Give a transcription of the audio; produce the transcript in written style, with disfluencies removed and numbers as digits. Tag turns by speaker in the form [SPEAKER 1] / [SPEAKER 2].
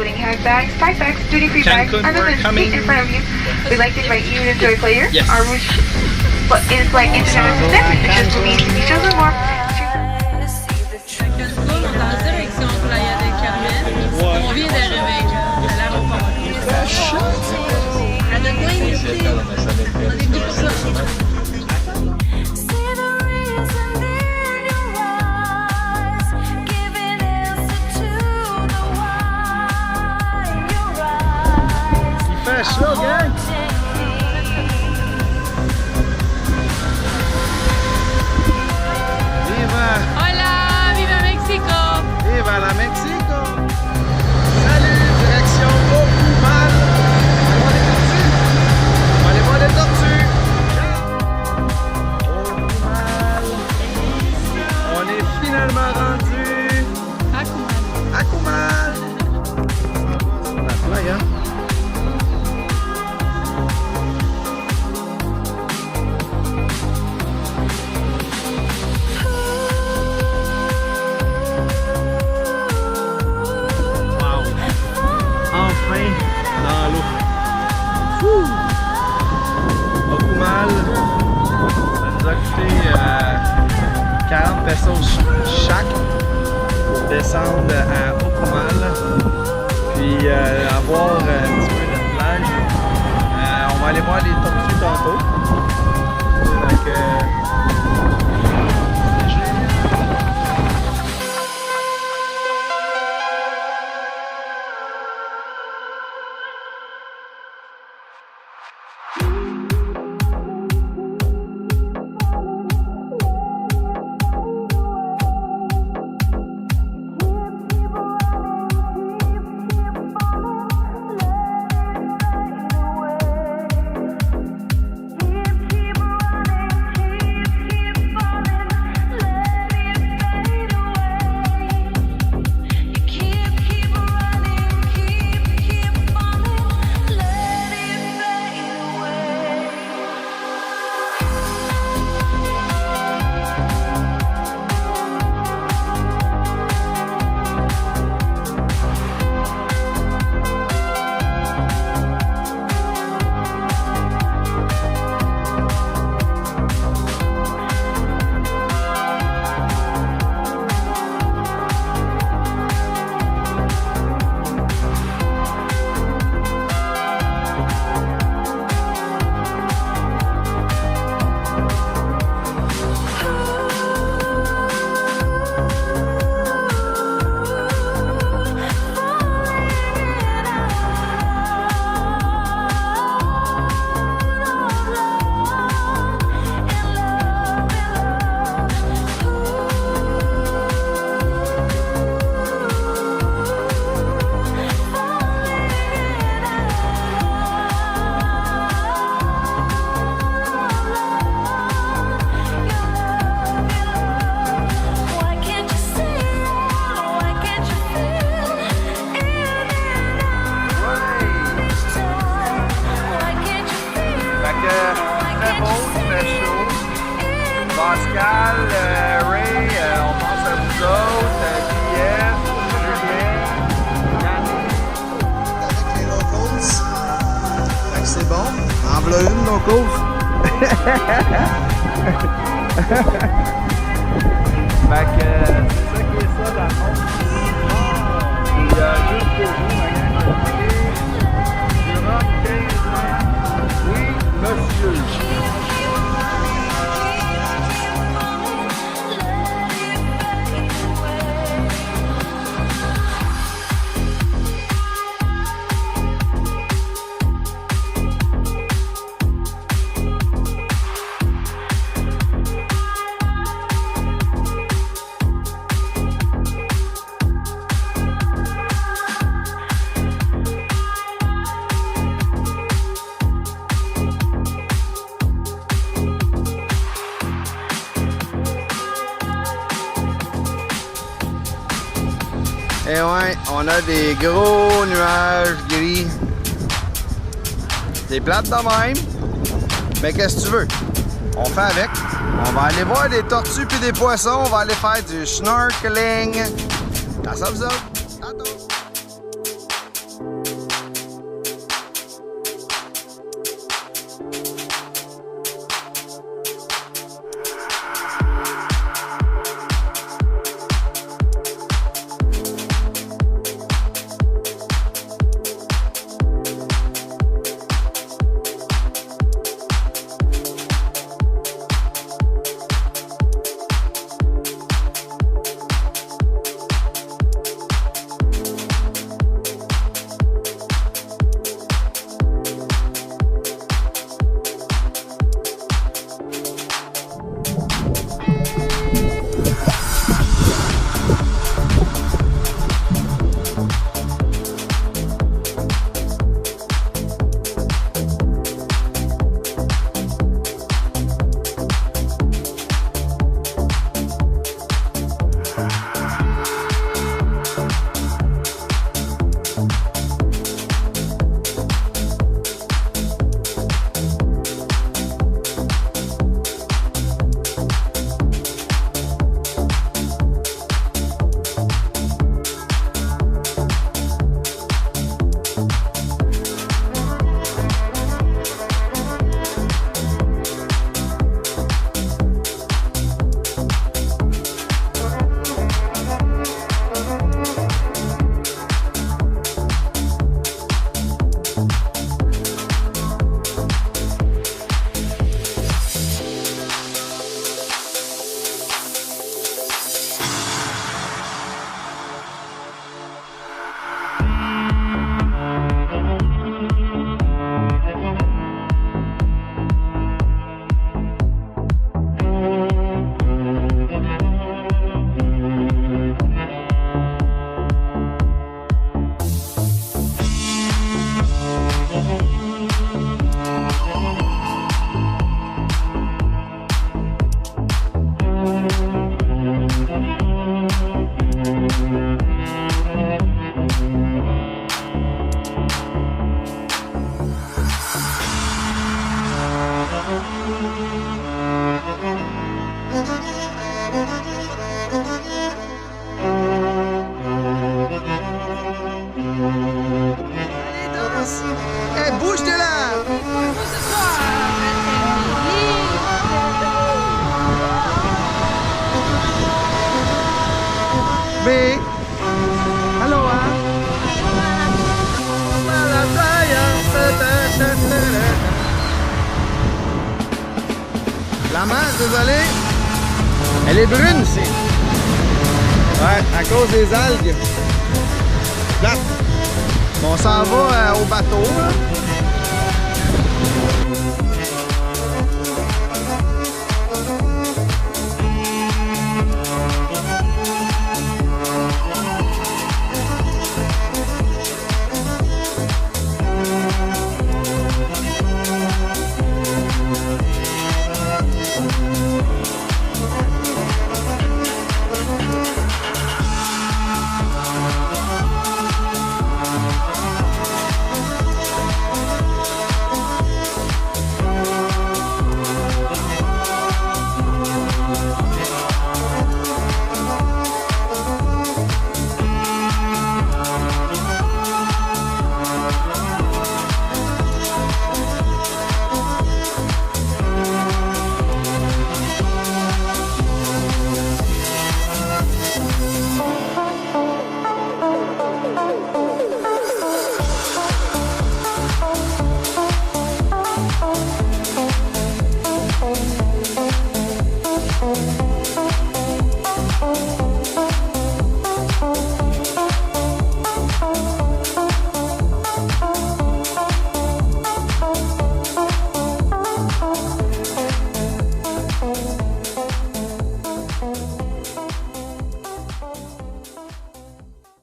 [SPEAKER 1] including handbags, backpacks, duty-free bags, and the seat in front of you. We'd like to invite you to enjoy Player.
[SPEAKER 2] Yes.
[SPEAKER 1] Our route is like international destinations will be to chosen more.
[SPEAKER 3] On est en direction Playa del Carmen. On vient d'arriver à l'aéroport. À notre point ici. On est venu pour ça.
[SPEAKER 2] Il fait chaud, gang!
[SPEAKER 3] Hola, viva Mexico!
[SPEAKER 2] Viva la Mexico! Salut, direction Akumal! On va aller voir les tortues! Akumal! On est finalement rendu
[SPEAKER 3] Akumal.
[SPEAKER 2] Akumal! On a plein, hein? Dans l'eau. Akumal, ça nous a coûté 40 pesos chaque pour descendre à Akumal, puis avoir un petit peu de plage. On va aller voir les tortues tantôt. Donc, Pascal, Ray, on pense à vous autres, Pierre, Julien, Yannick. Avec les locals. Fait que c'est bon. En v'là une, locals. Fait que c'est ça qui est ça dans le fond. Il y a juste pour vous, ma gang. Durant 15 ans. Oui, monsieur. Et ouais, on a des gros nuages gris. Des plates de même. Mais qu'est-ce que tu veux? On fait avec. On va aller voir des tortues puis des poissons. On va aller faire du snorkeling. That's up, up. La mer, désolé. Elle est brune ici. Ouais, à cause des algues. Plate. On s'en va au bateau, là.